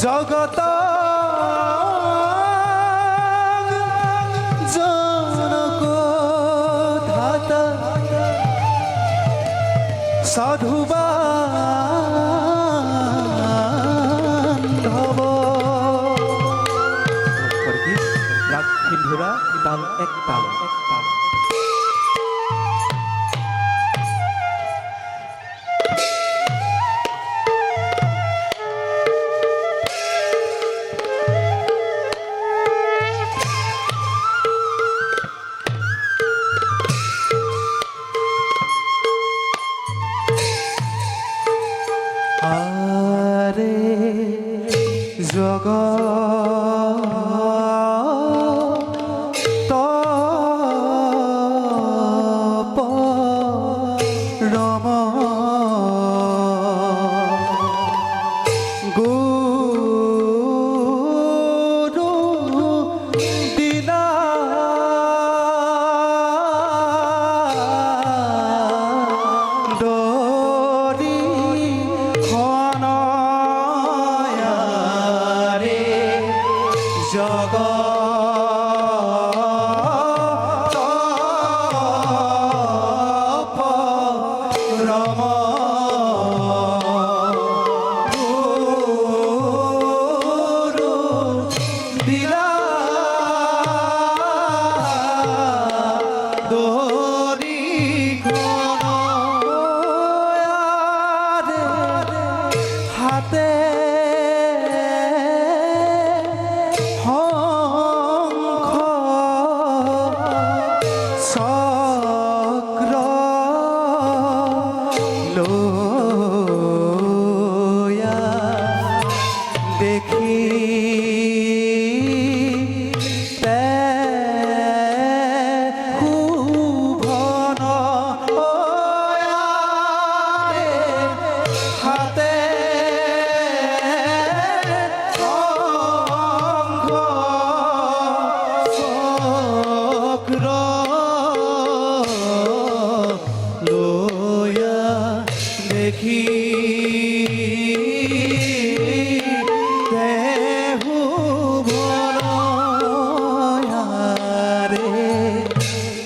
জগত জনক ধাতা সাধুবান্ধব রাগ সিন্ধুরা তাল এক তাল জগত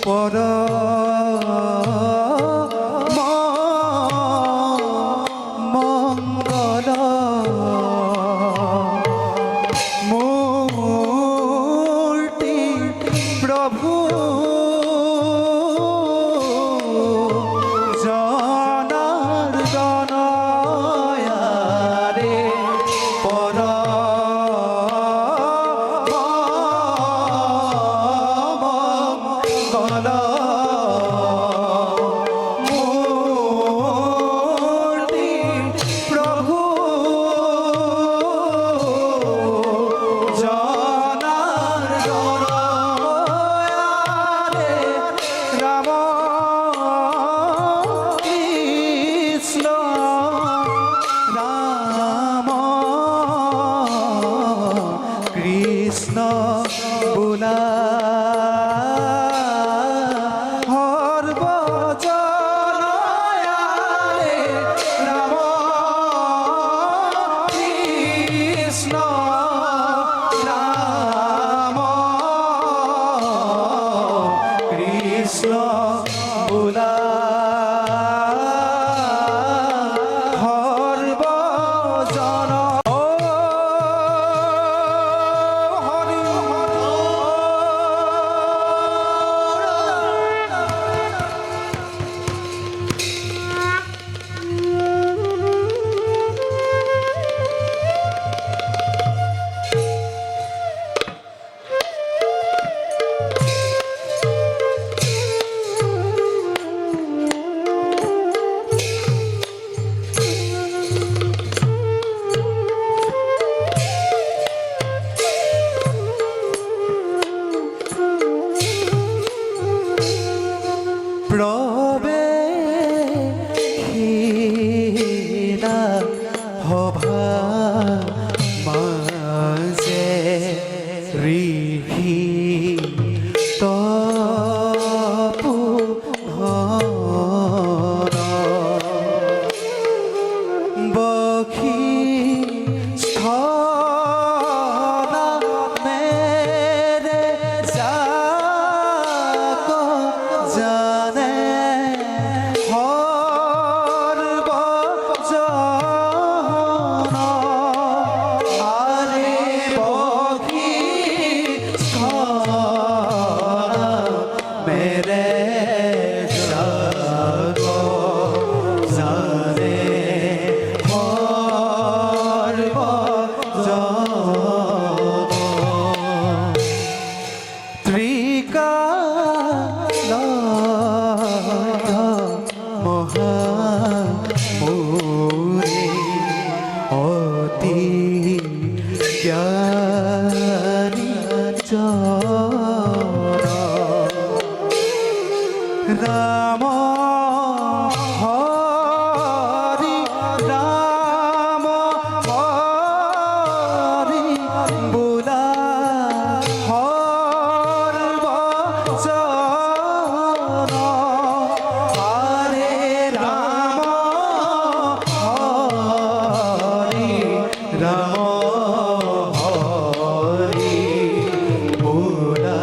পর মঙ্গল মূর্তি প্রভু জনার্দন রে পর মঙ্গল মূর্তি প্রভু জনার্দন রে রাম কৃষ্ণ রাম কৃষ্ণ বুলা হরবচনয়ারে রাম কৃষ্ণ রাম কৃষ্ণ বুলা হরবচন হরি প্রবেশিলা হভা মাঝে ঋষি তপু ধন বখি স্থলা মেরে যাক জানে হরবচন আরে বখি স্থলা মেরে যাক জানে মহামূরে অতি জ্ঞানী রাম হরি রাম হরি বুলা হরবচন হরে রাম হরি রাম হরি বুলা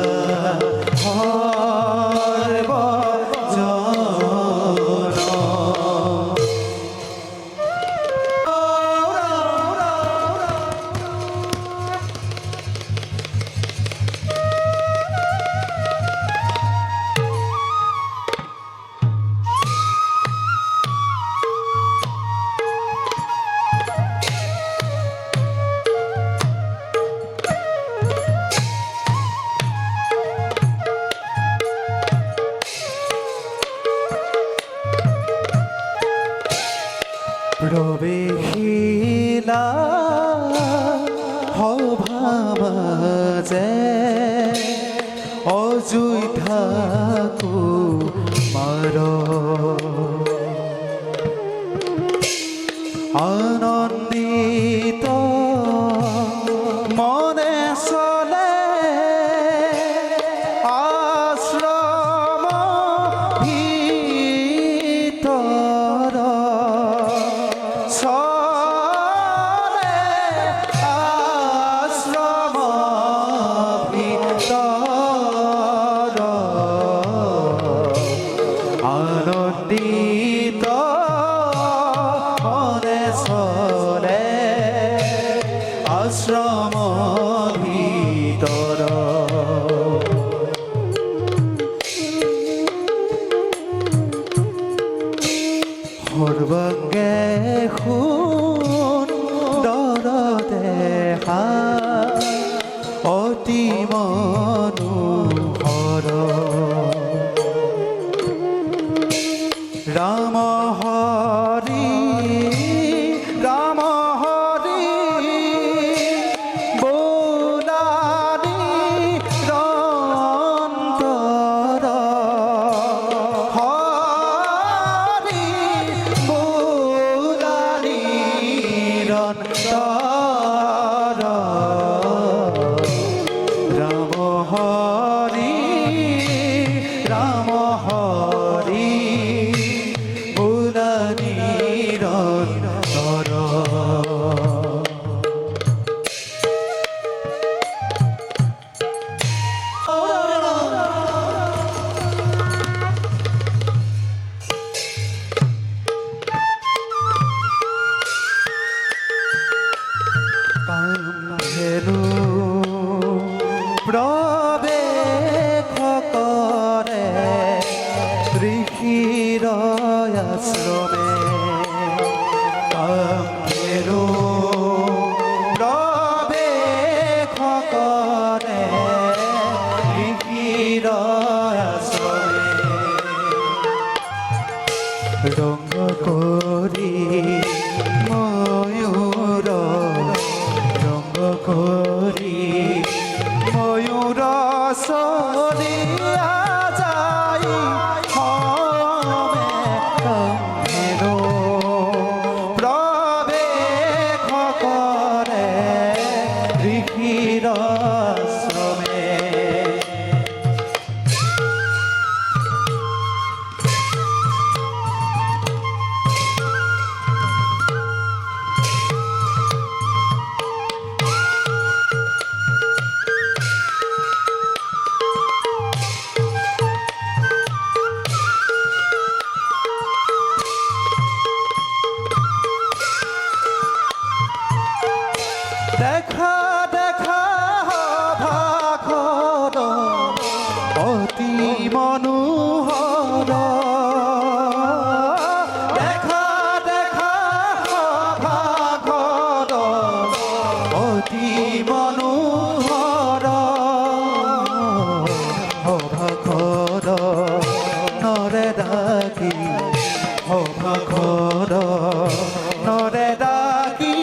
প্রবেশিলা হভামাজে অযোধ্যা কুমার আনন্দিত মনে চলে আশ্রম ভিতর চলে ললিত মনেশ্বৰে আশ্ৰম ভিতৰ সৰ্বাংগে সুন্দৰ দেহা অতি মনোহৰ ৰাম হৰি ৰাম হৰি বোলাৰি ৰন্তৰ হৰি বোলাৰি ৰন্তৰ ৰাম হৰি ৰাম হৰি বোলাৰি ৰন্তৰ কান্ধেনো প্ৰৱেশ কৰে ঋষিৰ আশ্ৰমে কান্ধেনো প্ৰৱেশ কৰে ঋষিৰ আশ্ৰমে ৰঙ কৰি ময়ূৰ ৰঙ কৰি ময়ূৰ চৰিয়া যাই হমে কান্ধেনো প্ৰৱেশ কৰে ঋষিৰ আশ্ৰমে দেখা দেখা ভাখৰ অতি মনোহৰ দেখা দেখা ভাখৰ অতি মনোহৰ ভাখৰ নৰে ডাকি ভাখৰ নৰে ডাকি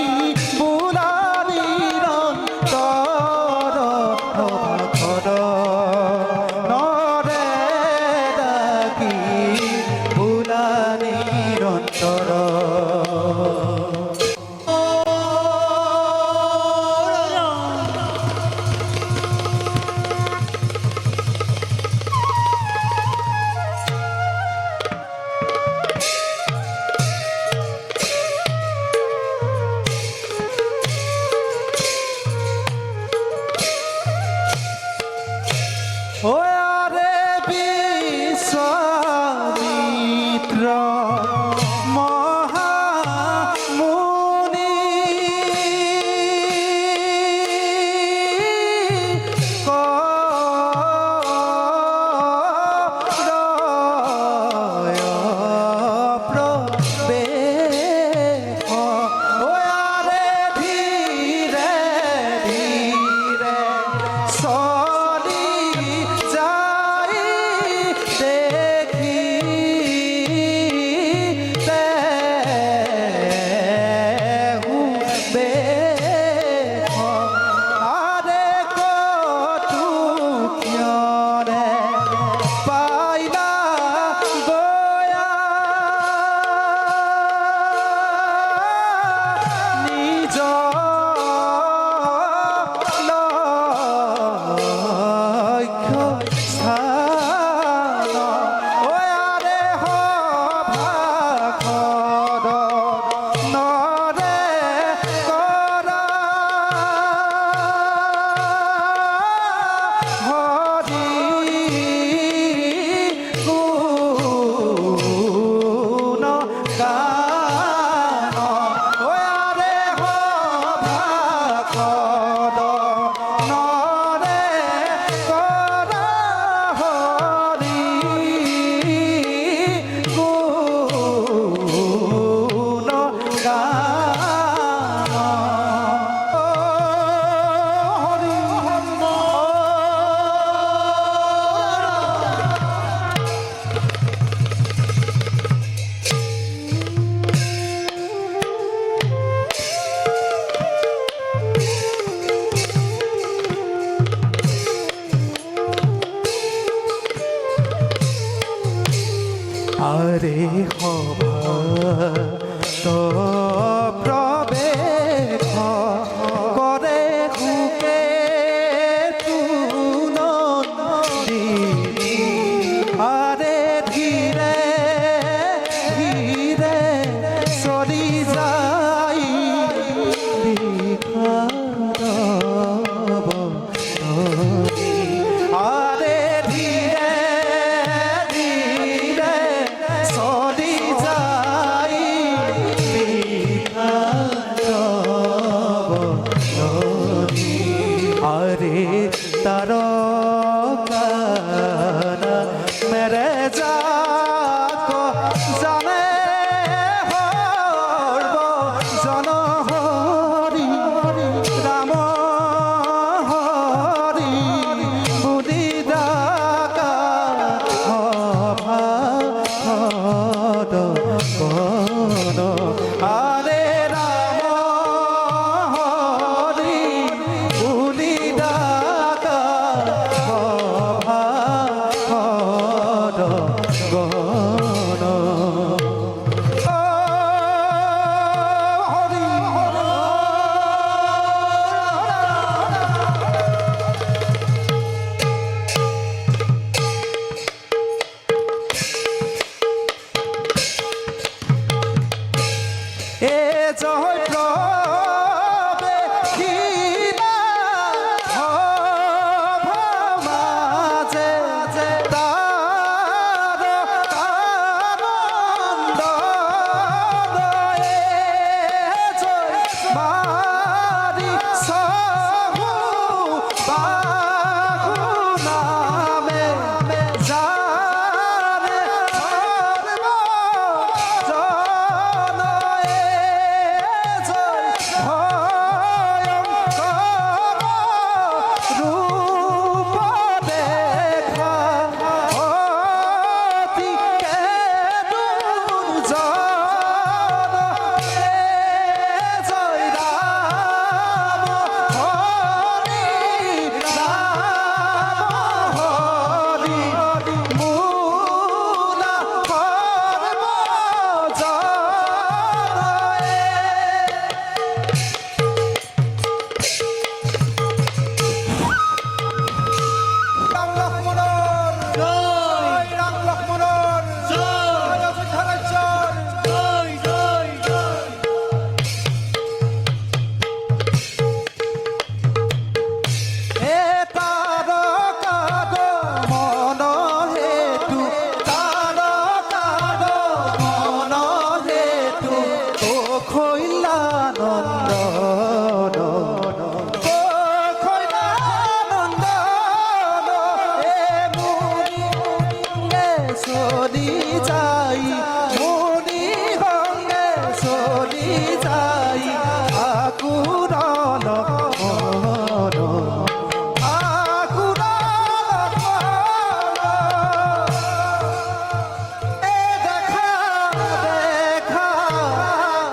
বোলাৰি ৰন্তৰ ভাখৰ নৰে ডাকি বোলাৰি ৰন্তৰ ওয়ারে বিশ্বামিত্র মহামুনি করয় প্রবেশ ওয়ারে ধীরে ধীরে চলি যাই আরে হবা তো প্রবেশ করে হুকে তুনন্দি আরে ধীরে ধীরে সরি যাই বিখারব আরে ধীরে ধীরে সরি যাই বিখারব আরে তারকানা মেরে যাকো জানে হরব জনহরি রাম হরি বুদ্ধি ডাকা হভা হদ কোন আরে রাম হরি বুদ্ধি ডাকা হভা হদ কোন হরি এ জয় প্রবে খিলা মাঝে তার আনন্দ এ জয় মারি সহু বাহু নামে যারে সর্ব জন এ জয় ভয়ঙ্কর রূপ দেখা অতি কেদুর জন এ জয় রাম হরি রাম হরি মূলা পরম জন রাম লক্ষ্মণর জয় রাম লক্ষ্মণর জয় অযোধ্যারাজ্যর জয় জয় জয় এ তারকাদ মন হেতু তারকাদ মন হেতু ও খৈলানন্দ ও খৈলানন্দ এ মুনি হঙ্গে সরি যাই মুনি হঙ্গে সরি যাই আকুরল মন আকুরল এ দেখা দেখা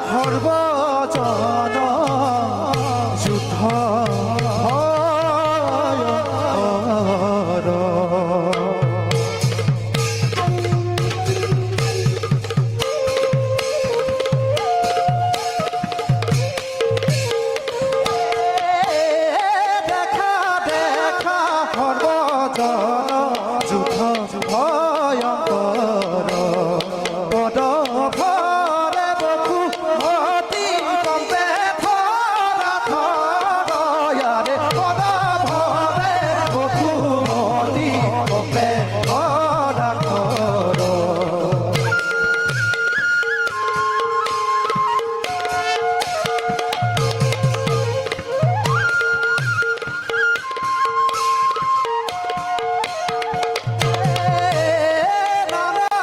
সর্বজন যুদ্ধ ভয়ঙ্কর। দেখা দেখা সর্বজন যুদ্ধ ভয়ঙ্কর পদ ভরে বকু মতি কম্পে ধরা ধরে পদ ভরে বকু মতি কম্পে ধরা ধর নানা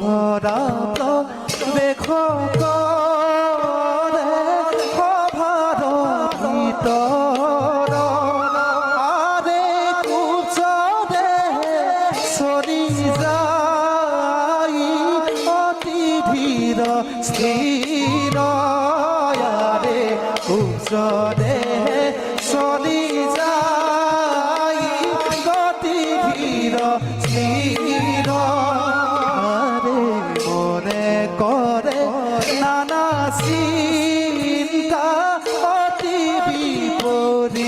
ভরা বেশ কৰে সভাৰ ভিতৰ আৰে কুচৰে চলি যায় অতি ধীৰ স্থিৰ আৰে কুচৰে চলি যায় গতি ধীৰ স্থিৰ আৰে মনে কৰে নানা চিন্তা অতি বিপৰীত